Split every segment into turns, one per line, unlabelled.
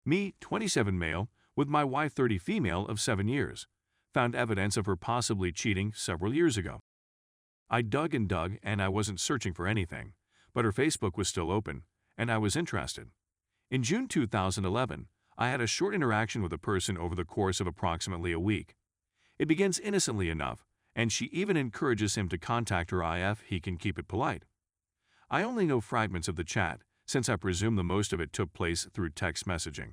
Me, 27 male, with my wife 30 female of 7 years. Found evidence of her possibly cheating several years ago. I dug and I wasn't searching for anything, but her Facebook was still open, and I was interested. In June 2011, I had a short interaction with a person over the course of approximately a week. It begins innocently enough, and she even encourages him to contact her if he can keep it polite. I only know fragments of the chat, since I presume the most of it took place through text messaging.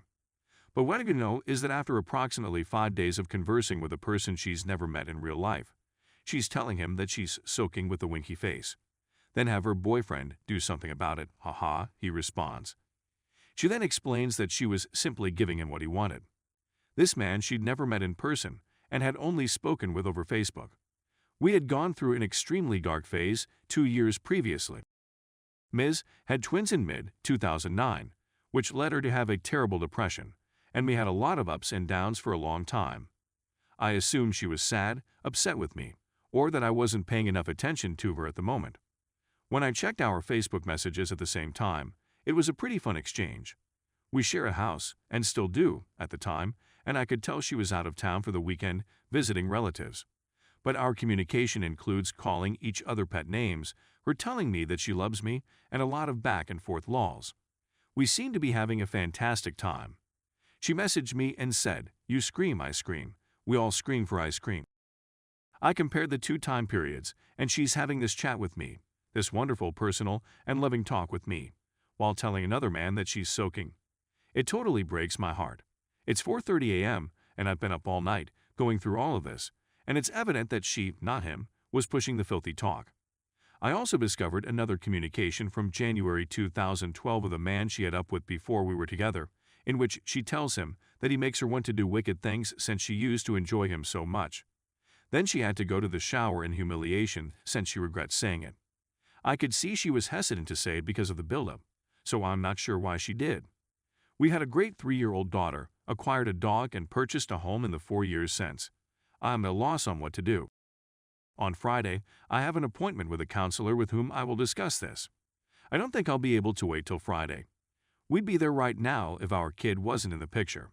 But what I can know is that after approximately 5 days of conversing with a person she's never met in real life, she's telling him that she's soaking with a winky face. Then have her boyfriend do something about it. Haha, he responds. She then explains that she was simply giving him what he wanted. This man she'd never met in person and had only spoken with over Facebook. We had gone through an extremely dark phase 2 years previously. Ms. had twins in mid-2009, which led her to have a terrible depression, and we had a lot of ups and downs for a long time. I assumed she was sad, upset with me, or that I wasn't paying enough attention to her at the moment. When I checked our Facebook messages at the same time, it was a pretty fun exchange. We share a house, and still do, at the time, and I could tell she was out of town for the weekend visiting relatives. But our communication includes calling each other pet names, her telling me that she loves me, and a lot of back and forth lols. We seem to be having a fantastic time. She messaged me and said, "You scream, I scream. We all scream for ice cream." I compared the 2 time periods, and she's having this chat with me, this wonderful personal and loving talk with me, while telling another man that she's soaking. It totally breaks my heart. It's 4:30 a.m., and I've been up all night, going through all of this, and it's evident that she, not him, was pushing the filthy talk. I also discovered another communication from January 2012 with a man she had up with before we were together, in which she tells him that he makes her want to do wicked things since she used to enjoy him so much. Then she had to go to the shower in humiliation since she regrets saying it. I could see she was hesitant to say it because of the buildup, so I'm not sure why she did. We had a great 3-year-old daughter, acquired a dog, and purchased a home in the 4 years since. I'm at a loss on what to do. On Friday, I have an appointment with a counselor with whom I will discuss this. I don't think I'll be able to wait till Friday. We'd be there right now if our kid wasn't in the picture.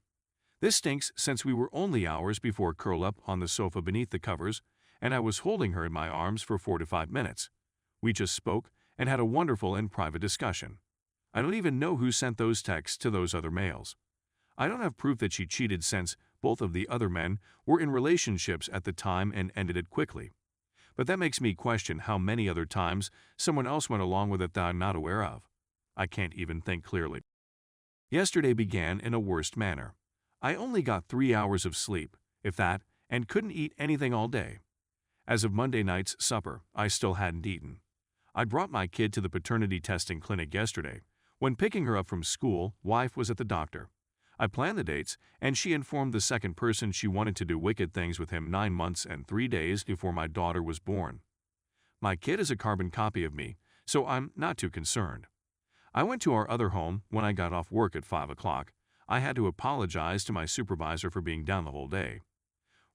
This stinks since we were only hours before curl up on the sofa beneath the covers, and I was holding her in my arms for 4 to 5 minutes. We just spoke and had a wonderful and private discussion. I don't even know who sent those texts to those other males. I don't have proof that she cheated since both of the other men were in relationships at the time and ended it quickly. But that makes me question how many other times someone else went along with it that I'm not aware of. I can't even think clearly. Yesterday began in a worst manner. I only got 3 hours of sleep, if that, and couldn't eat anything all day. As of Monday night's supper, I still hadn't eaten. I brought my kid to the paternity testing clinic yesterday. When picking her up from school, wife was at the doctor. I planned the dates, and she informed the second person she wanted to do wicked things with him 9 months and 3 days before my daughter was born. My kid is a carbon copy of me, so I'm not too concerned. I went to our other home when I got off work at 5 o'clock. I had to apologize to my supervisor for being down the whole day.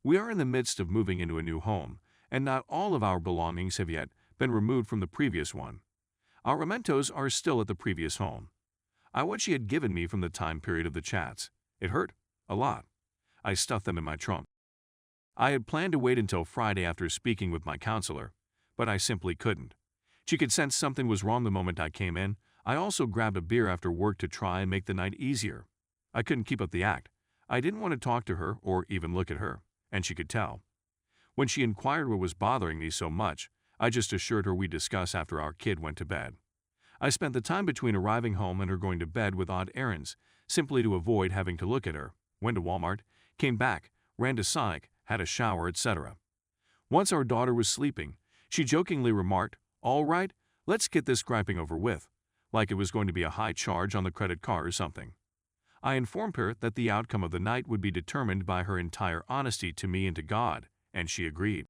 We are in the midst of moving into a new home, and not all of our belongings have yet been removed from the previous one. Our mementos are still at the previous home. What she had given me from the time period of the chats. It hurt. A lot. I stuffed them in my trunk. I had planned to wait until Friday after speaking with my counselor, but I simply couldn't. She could sense something was wrong the moment I came in. I also grabbed a beer after work to try and make the night easier. I couldn't keep up the act. I didn't want to talk to her or even look at her, and she could tell. When she inquired what was bothering me so much, I just assured her we'd discuss after our kid went to bed. I spent the time between arriving home and her going to bed with odd errands, simply to avoid having to look at her, went to Walmart, came back, ran to Sonic, had a shower, etc. Once our daughter was sleeping, she jokingly remarked, "All right, let's get this griping over with," like it was going to be a high charge on the credit card or something. I informed her that the outcome of the night would be determined by her entire honesty to me and to God, and she agreed.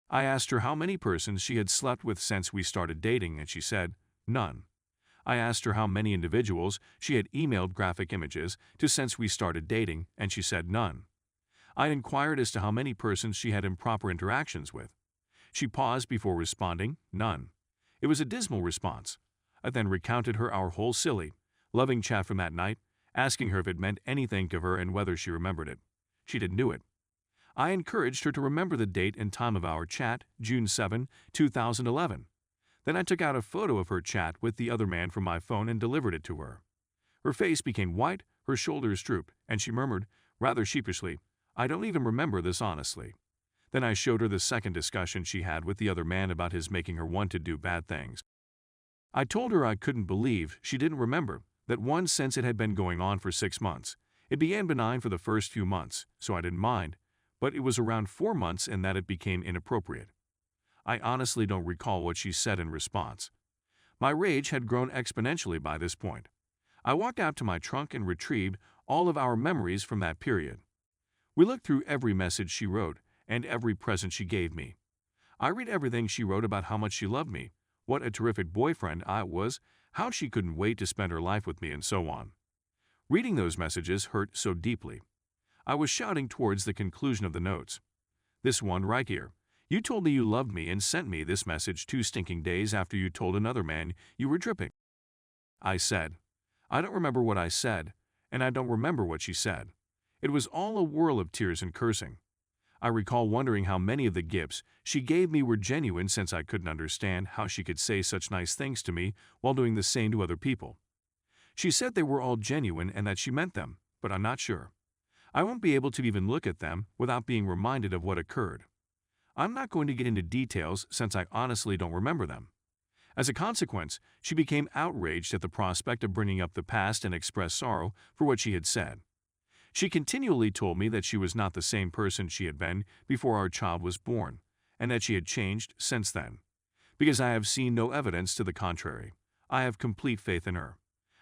I asked her how many persons she had slept with since we started dating, and she said, none. I asked her how many individuals she had emailed graphic images to since we started dating, and she said none. I inquired as to how many persons she had improper interactions with. She paused before responding, none. It was a dismal response. I then recounted her our whole silly, loving chat from that night, asking her if it meant anything to her and whether she remembered it. She didn't do it. I encouraged her to remember the date and time of our chat, June 7, 2011. Then I took out a photo of her chat with the other man from my phone and delivered it to her. Her face became white, her shoulders drooped, and she murmured, rather sheepishly, "I don't even remember this honestly." Then I showed her the second discussion she had with the other man about his making her want to do bad things. I told her I couldn't believe she didn't remember that one, since it had been going on for 6 months. It began benign for the first few months, so I didn't mind, but it was around 4 months and that it became inappropriate. I honestly don't recall what she said in response. My rage had grown exponentially by this point. I walked out to my trunk and retrieved all of our memories from that period. We looked through every message she wrote and every present she gave me. I read everything she wrote about how much she loved me, what a terrific boyfriend I was, how she couldn't wait to spend her life with me, and so on. Reading those messages hurt so deeply. I was shouting towards the conclusion of the notes. This one right here. You told me you loved me and sent me this message 2 stinking days after you told another man you were dripping. I said. I don't remember what I said, and I don't remember what she said. It was all a whirl of tears and cursing. I recall wondering how many of the gifts she gave me were genuine, since I couldn't understand how she could say such nice things to me while doing the same to other people. She said they were all genuine and that she meant them, but I'm not sure. I won't be able to even look at them without being reminded of what occurred. I'm not going to get into details since I honestly don't remember them. As a consequence, she became outraged at the prospect of bringing up the past and expressed sorrow for what she had said. She continually told me that she was not the same person she had been before our child was born, and that she had changed since then. Because I have seen no evidence to the contrary, I have complete faith in her.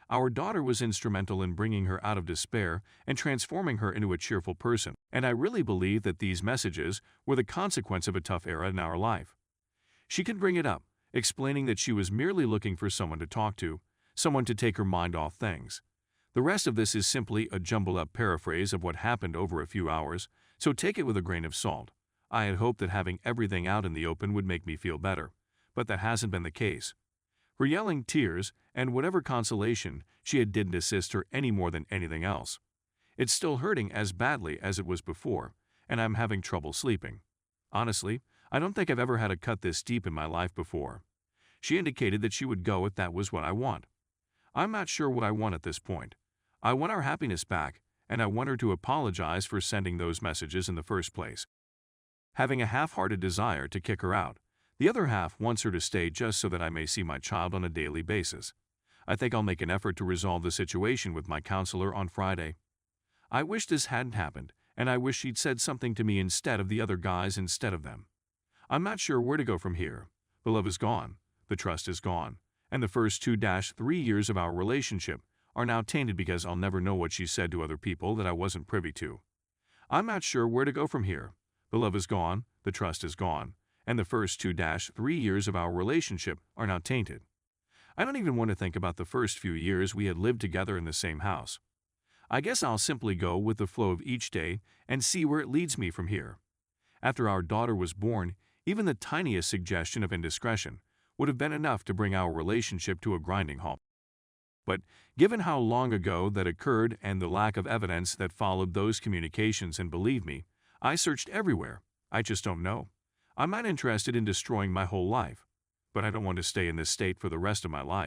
Our daughter was instrumental in bringing her out of despair and transforming her into a cheerful person, and I really believe that these messages were the consequence of a tough era in our life. She could bring it up, explaining that she was merely looking for someone to talk to, someone to take her mind off things. The rest of this is simply a jumbled-up paraphrase of what happened over a few hours, so take it with a grain of salt. I had hoped that having everything out in the open would make me feel better, but that hasn't been the case. Her yelling, tears, and whatever consolation she had didn't assist her any more than anything else. It's still hurting as badly as it was before, and I'm having trouble sleeping. Honestly, I don't think I've ever had a cut this deep in my life before. She indicated that she would go if that was what I want. I'm not sure what I want at this point. I want our happiness back, and I want her to apologize for sending those messages in the first place. Having a half-hearted desire to kick her out, the other half wants her to stay just so that I may see my child on a daily basis. I think I'll make an effort to resolve the situation with my counselor on Friday. I wish this hadn't happened, and I wish she'd said something to me instead of the other guys instead of them. I'm not sure where to go from here. The love is gone, the trust is gone, and the first 2-3 years of our relationship are now tainted because I'll never know what she said to other people that I wasn't privy to. I'm not sure where to go from here. The love is gone, the trust is gone, and the first 2-3 years of our relationship are now tainted. I don't even want to think about the first few years we had lived together in the same house. I guess I'll simply go with the flow of each day and see where it leads me from here. After our daughter was born, even the tiniest suggestion of indiscretion would have been enough to bring our relationship to a grinding halt. But given how long ago that occurred and the lack of evidence that followed those communications, and believe me, I searched everywhere, I just don't know. I'm not interested in destroying my whole life, but I don't want to stay in this state for the rest of my life.